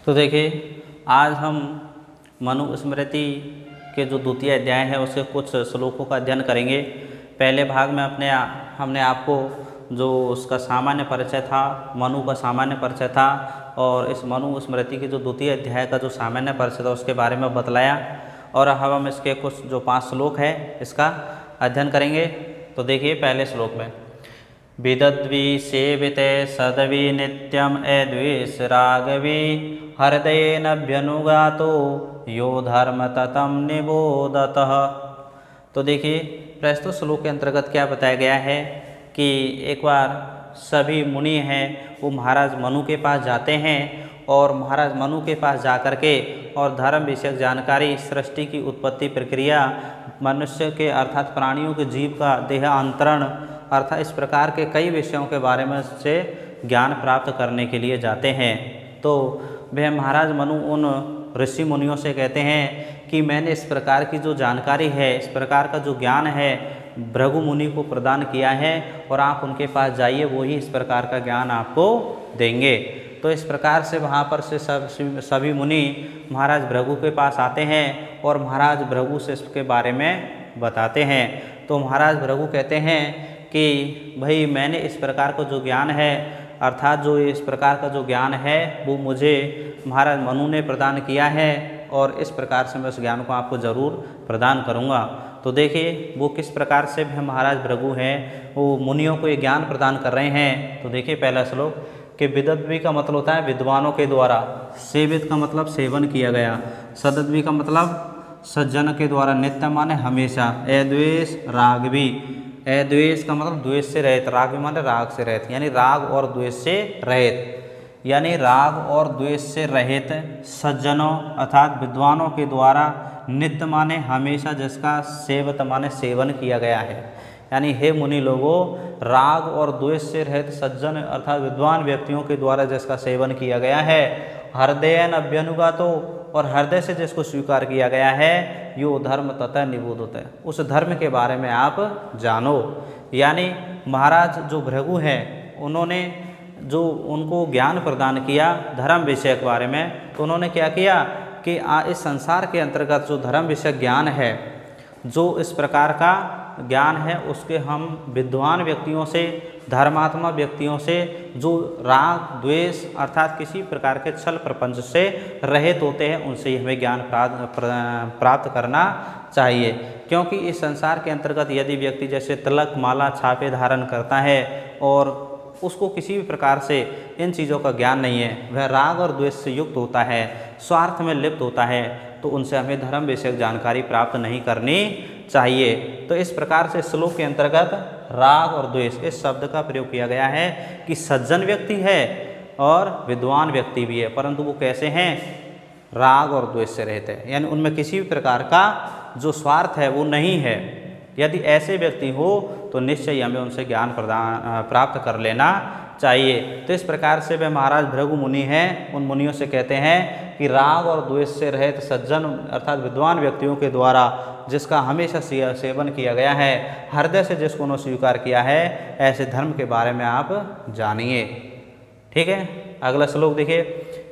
तो देखिए, आज हम मनुस्मृति के जो द्वितीय अध्याय है उसके कुछ श्लोकों का अध्ययन करेंगे। पहले भाग में हमने आपको जो उसका सामान्य परिचय था, मनु का सामान्य परिचय था, और इस मनुस्मृति के जो द्वितीय अध्याय का जो सामान्य परिचय था उसके बारे में बतलाया। और अब हम इसके कुछ जो 5 श्लोक है इसका अध्ययन करेंगे। तो देखिए, पहले श्लोक में विदद्वी सेविते सदवी नित्यम अद्वेष रागवी हृदयेनभ्यनुगातो यो धर्म ततं निबोधतः। तो देखिए, प्रस्तुत श्लोक के अंतर्गत क्या बताया गया है कि एक बार सभी मुनि हैं वो महाराज मनु के पास जाते हैं, और महाराज मनु के पास जाकर के और धर्म विषयक जानकारी, सृष्टि की उत्पत्ति प्रक्रिया, मनुष्य के अर्थात प्राणियों के जीव का देहांतरण अर्थात इस प्रकार के कई विषयों के बारे में से ज्ञान प्राप्त करने के लिए जाते हैं। तो वह महाराज मनु उन ऋषि मुनियों से कहते हैं कि मैंने इस प्रकार की जो जानकारी है, इस प्रकार का जो ज्ञान है भृगु मुनि को प्रदान किया है, और आप उनके पास जाइए, वो ही इस प्रकार का ज्ञान आपको देंगे। तो इस प्रकार से वहाँ पर से सभी मुनि महाराज भृगु के पास आते हैं और महाराज भृगु से इसके बारे में बताते हैं। तो महाराज भृगु कहते हैं कि भाई, मैंने इस प्रकार का जो ज्ञान है अर्थात जो इस प्रकार का जो ज्ञान है वो मुझे महाराज मनु ने प्रदान किया है, और इस प्रकार से मैं उस ज्ञान को आपको ज़रूर प्रदान करूँगा। तो देखिए, वो किस प्रकार से महाराज भृगु हैं वो मुनियों को ये ज्ञान प्रदान कर रहे हैं। तो देखिए, पहला श्लोक कि विदद्वी का मतलब होता है विद्वानों के द्वारा, सेवित का मतलब सेवन किया गया, सदद्वी का मतलब सज्जन के द्वारा, नित्य माने हमेशा, अद्वेष रागवी, अद्वेष का मतलब द्वेष से रहित, राग माने राग से रहित, यानी राग और द्वेष से रहित, यानी राग और द्वेष से रहित सज्जनों अर्थात विद्वानों के द्वारा, नित्य माने हमेशा, जिसका सेवत माने सेवन किया गया है। यानी हे मुनि लोगों, राग और द्वेष से रहित सज्जन अर्थात विद्वान व्यक्तियों के द्वारा जिसका सेवन किया गया है, हृदयेन अभ्यनुगातो, और हृदय से जिसको स्वीकार किया गया है, यो धर्म ततः निबोधते, उस धर्म के बारे में आप जानो। यानी महाराज जो भृगु हैं उन्होंने जो उनको ज्ञान प्रदान किया धर्म विषय के बारे में, तो उन्होंने क्या किया कि इस संसार के अंतर्गत जो धर्म विषय ज्ञान है, जो इस प्रकार का ज्ञान है, उसके हम विद्वान व्यक्तियों से, धर्मात्मा व्यक्तियों से, जो राग द्वेष अर्थात किसी प्रकार के छल प्रपंच से रहित होते हैं, उनसे ही हमें ज्ञान प्राप्त करना चाहिए। क्योंकि इस संसार के अंतर्गत यदि व्यक्ति जैसे तिलक माला छापे धारण करता है और उसको किसी भी प्रकार से इन चीज़ों का ज्ञान नहीं है, वह राग और द्वेष से युक्त होता है, स्वार्थ में लिप्त होता है, तो उनसे हमें धर्म विषयक जानकारी प्राप्त नहीं करनी चाहिए। तो इस प्रकार से श्लोक के अंतर्गत राग और द्वेष इस शब्द का प्रयोग किया गया है कि सज्जन व्यक्ति है और विद्वान व्यक्ति भी है, परंतु वो कैसे हैं, राग और द्वेष से रहते हैं, यानी उनमें किसी भी प्रकार का जो स्वार्थ है वो नहीं है। यदि ऐसे व्यक्ति हो तो निश्चय हमें उनसे ज्ञान प्राप्त कर लेना चाहिए। तो इस प्रकार से वे महाराज भृगु मुनि हैं, उन मुनियों से कहते हैं कि राग और द्वेष से रहित सज्जन अर्थात विद्वान व्यक्तियों के द्वारा जिसका हमेशा सेवन किया गया है, हृदय से जिसको उन्होंने स्वीकार किया है, ऐसे धर्म के बारे में आप जानिए। ठीक है, अगला श्लोक देखिए,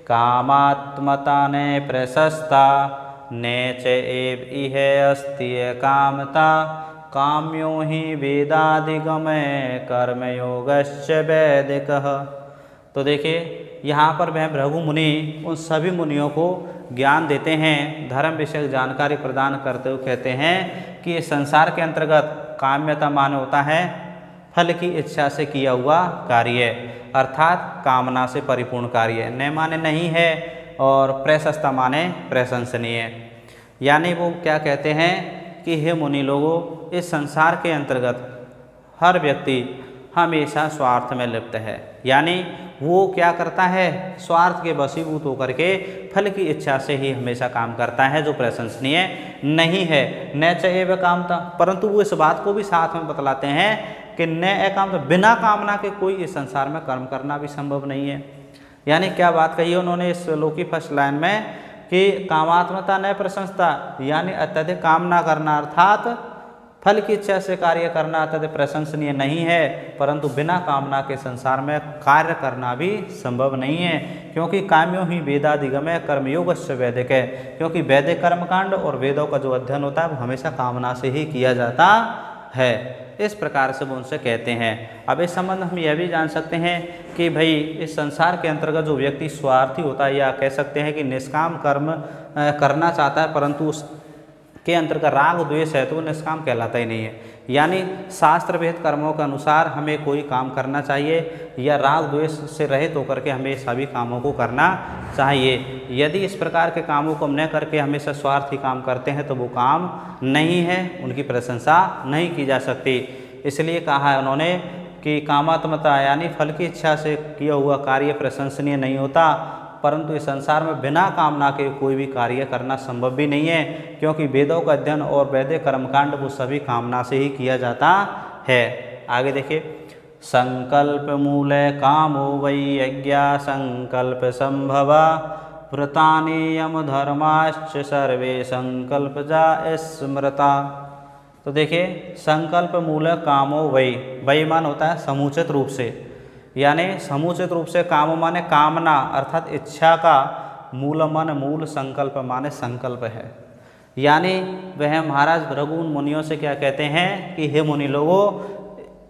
कामात्मता ने प्रशस्ता ने च एव इह अस्ति कामता काम्यो हि वेदाधिगमय कर्मयोगश्च वैदिकः। तो देखिए, यहाँ पर वह भृगु मुनि उन सभी मुनियों को ज्ञान देते हैं, धर्म विषयक जानकारी प्रदान करते हुए कहते हैं कि इस संसार के अंतर्गत काम्यता माने होता है फल की इच्छा से किया हुआ कार्य, अर्थात कामना से परिपूर्ण कार्य, न माने नहीं है, और प्रशस्ता माने प्रशंसनीय। यानी वो क्या कहते हैं कि हे मुनि लोगों, इस संसार के अंतर्गत हर व्यक्ति हमेशा स्वार्थ में लिप्त है, यानी वो क्या करता है, स्वार्थ के वशीभूत होकर के फल की इच्छा से ही हमेशा काम करता है, जो प्रशंसनीय नहीं है। न च एव कामता, परंतु वो इस बात को भी साथ में बतलाते हैं कि न एकामता, बिना कामना के कोई इस संसार में कर्म करना भी संभव नहीं है। यानी क्या बात कही उन्होंने इस श्लोक की फर्स्ट लाइन में कि कामात्मता न प्रशंसता, यानी अत्यधिक कामना करना अर्थात फल की इच्छा से कार्य करना अत्यधिक प्रशंसनीय नहीं है, परंतु बिना कामना के संसार में कार्य करना भी संभव नहीं है, क्योंकि काम्यो ही वेदाधिगमय कर्मयोगस्य वैदिक है, क्योंकि वैदिक कर्मकांड और वेदों का जो अध्ययन होता है वो हमेशा कामना से ही किया जाता है। इस प्रकार से वो उनसे कहते हैं। अब इस संबंध हम यह भी जान सकते हैं कि भाई इस संसार के अंतर्गत जो व्यक्ति स्वार्थी होता है, या कह सकते हैं कि निष्काम कर्म करना चाहता है परंतु उसके अंतर्गत राग द्वेष है, तो वो निष्काम कहलाता ही नहीं है। यानी शास्त्र विहित कर्मों के अनुसार हमें कोई काम करना चाहिए, या राग द्वेष से रहित होकर के हमें सभी कामों को करना चाहिए। यदि इस प्रकार के कामों को हम न करके हमेशा स्वार्थी काम करते हैं तो वो काम नहीं है, उनकी प्रशंसा नहीं की जा सकती। इसलिए कहा है उन्होंने कि कामात्मता यानी फल की इच्छा से किया हुआ कार्य प्रशंसनीय नहीं होता, परंतु इस संसार में बिना कामना के कोई भी कार्य करना संभव भी नहीं है, क्योंकि वेदों का अध्ययन और वैदिक कर्मकांड वो सभी कामना से ही किया जाता है। आगे देखिए, संकल्प मूल कामो वै यज्ञा संकल्प संभवा व्रतानि यम धर्माश्च सर्वे संकल्पजा स्मृता। तो देखिए, संकल्प मूल कामो वै मान होता है समुचित रूप से, यानी समुचित रूप से काम माने कामना अर्थात इच्छा का, मूल मन मूल, संकल्प माने संकल्प है। यानी वह महाराज भृगु उन मुनियों से क्या कहते हैं कि हे मुनि लोगों,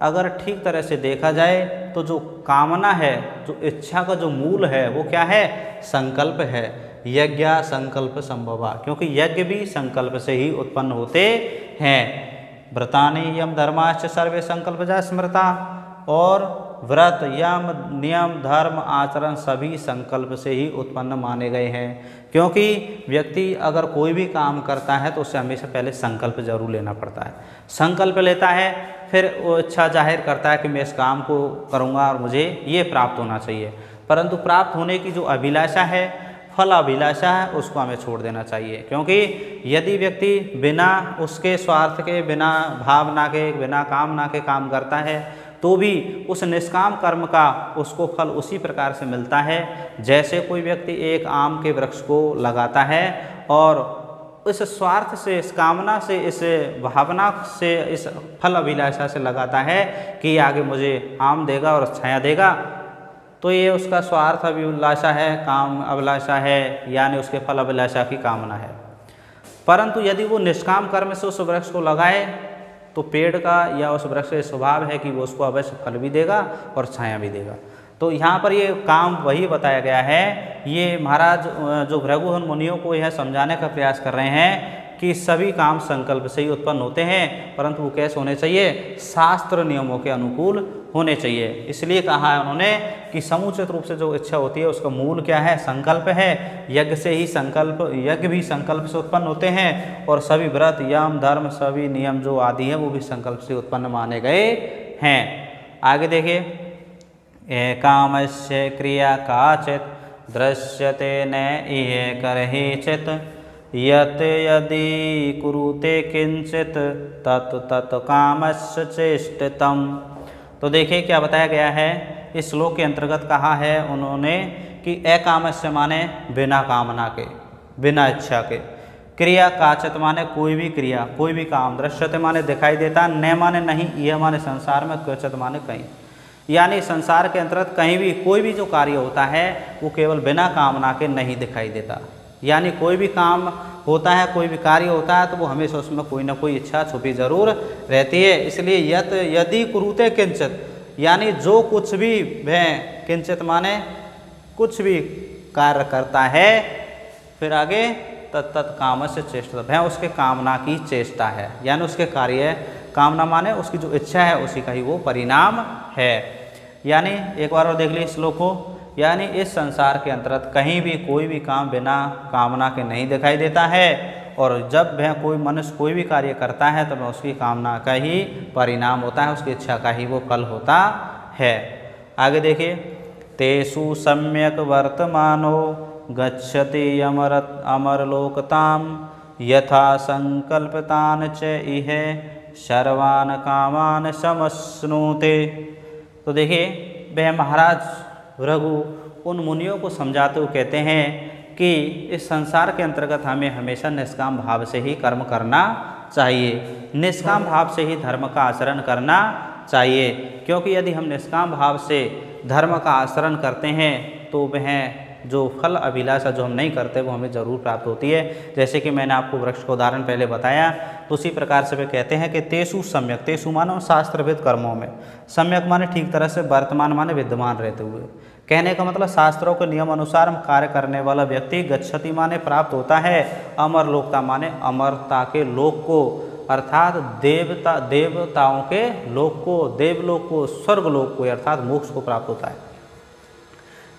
अगर ठीक तरह से देखा जाए तो जो कामना है, जो इच्छा का जो मूल है वो क्या है, संकल्प है। यज्ञ संकल्प संभवा, क्योंकि यज्ञ भी संकल्प से ही उत्पन्न होते हैं। व्रतानि यम धर्माश्च सर्वे संकल्पजा स्मृता, और व्रत यम नियम धर्म आचरण सभी संकल्प से ही उत्पन्न माने गए हैं। क्योंकि व्यक्ति अगर कोई भी काम करता है तो उससे हमेशा पहले संकल्प जरूर लेना पड़ता है। संकल्प लेता है, फिर वो इच्छा जाहिर करता है कि मैं इस काम को करूँगा और मुझे ये प्राप्त होना चाहिए, परंतु प्राप्त होने की जो अभिलाषा है, फल अभिलाषा है, उसको हमें छोड़ देना चाहिए। क्योंकि यदि व्यक्ति बिना उसके स्वार्थ के, बिना भावना के, बिना कामना के काम करता है तो भी उस निष्काम कर्म का उसको फल उसी प्रकार से मिलता है जैसे कोई व्यक्ति एक आम के वृक्ष को लगाता है और इस स्वार्थ से, इस कामना से, इस भावना से, इस फल अभिलाषा से लगाता है कि आगे मुझे आम देगा और छाया देगा, तो ये उसका स्वार्थ अभिलाषा है, काम अभिलाषा है, यानी उसके फल अभिलाषा की कामना है। परंतु यदि वो निष्काम कर्म से उस वृक्ष को लगाए तो पेड़ का या उस वृक्ष का स्वभाव है कि वो उसको अवश्य फल भी देगा और छाया भी देगा। तो यहाँ पर ये काम वही बताया गया है। ये महाराज जो भृगु मुनियों को यह समझाने का प्रयास कर रहे हैं कि सभी काम संकल्प से ही उत्पन्न होते हैं, परंतु वो कैसे होने चाहिए, शास्त्र नियमों के अनुकूल होने चाहिए। इसलिए कहा है उन्होंने कि समुचित रूप से जो इच्छा होती है उसका मूल क्या है, संकल्प है। यज्ञ से ही संकल्प, यज्ञ भी संकल्प से उत्पन्न होते हैं, और सभी व्रत यम धर्म सभी नियम जो आदि हैं वो भी संकल्प से उत्पन्न माने गए हैं। आगे देखिए, कामस्य क्रिया काचित दृश्यते न इह करहिचित यत् यदि कुरुते किंचित तत् तत् कामस्य चेष्टितम्। तो देखिए क्या बताया गया है इस श्लोक के अंतर्गत। कहा है उन्होंने कि अकामस्य माने बिना कामना के, बिना इच्छा के, क्रिया काचित माने कोई भी क्रिया, कोई भी काम, दृश्यते माने दिखाई देता, न माने नहीं, यह माने संसार में, क्वचित माने कहीं, यानी संसार के अंतर्गत कहीं भी कोई भी जो कार्य होता है वो केवल बिना कामना के नहीं दिखाई देता। यानी कोई भी काम होता है, कोई भी कार्य होता है तो वो हमेशा उसमें कोई ना कोई इच्छा छुपी जरूर रहती है। इसलिए यत यदि कुरुते किंचित, यानी जो कुछ भी वह, किंचित माने कुछ भी कार्य करता है, फिर आगे तत्त काम से चेष्टा, वह उसके कामना की चेष्टा है, यानी उसके कार्य, कामना माने उसकी जो इच्छा है उसी का ही वो परिणाम है। यानी एक बार और देख लीजिए श्लोक को, यानी इस संसार के अंतर्गत कहीं भी कोई भी काम बिना कामना के नहीं दिखाई देता है, और जब वह कोई मनुष्य कोई भी कार्य करता है तो वह उसकी कामना का ही परिणाम होता है, उसकी इच्छा का ही वो फल होता है। आगे देखिए, तेषु सम्यक वर्तमानो गच्छति अमरलोकताम यथा संकल्पतान च इह सर्वान कामान समश्नुते। तो देखिए, वह महाराज भृगु उन मुनियों को समझाते हुए कहते हैं कि इस संसार के अंतर्गत हमें हमेशा निष्काम भाव से ही कर्म करना चाहिए। निष्काम भाव से ही धर्म का आचरण करना चाहिए, क्योंकि यदि हम निष्काम भाव से धर्म का आचरण करते हैं तो वह जो फल अभिलाषा जो हम नहीं करते वो हमें ज़रूर प्राप्त होती है। जैसे कि मैंने आपको वृक्ष का उदाहरण पहले बताया, तो उसी प्रकार से वे कहते हैं कि तेसु सम्यक, तेसु मानो शास्त्रविद कर्मों में, सम्यक माने ठीक तरह से, वर्तमान माने विद्यमान रहते हुए। कहने का मतलब शास्त्रों के नियम अनुसार कार्य करने वाला व्यक्ति गच्छति माने प्राप्त होता है, अमर लोकता माने अमरता के लोक को, अर्थात देवताओं के लोक को, देवलोक को, स्वर्गलोक को, अर्थात मोक्ष को प्राप्त होता है।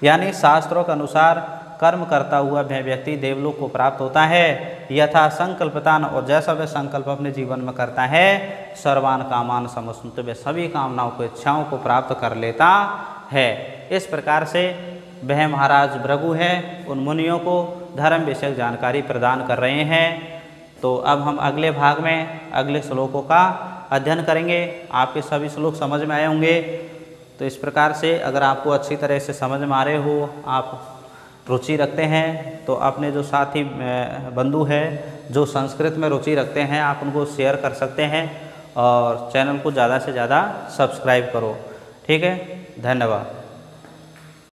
यानी शास्त्रों के अनुसार कर्म करता हुआ वह व्यक्ति देवलोक को प्राप्त होता है। यथा संकल्पतान, और जैसा वह संकल्प अपने जीवन में करता है, सर्वान कामान समस्नुते, वह सभी कामनाओं को, इच्छाओं को प्राप्त कर लेता है। इस प्रकार से वह महाराज भृगु हैं उन मुनियों को धर्म विषयक जानकारी प्रदान कर रहे हैं। तो अब हम अगले भाग में अगले श्लोकों का अध्ययन करेंगे। आपके सभी श्लोक समझ में आए होंगे। तो इस प्रकार से अगर आपको अच्छी तरह से समझ में आ रहे हो, आप रुचि रखते हैं, तो अपने जो साथी बंधु हैं जो संस्कृत में रुचि रखते हैं, आप उनको शेयर कर सकते हैं और चैनल को ज़्यादा से ज़्यादा सब्सक्राइब करो। ठीक है, धन्यवाद।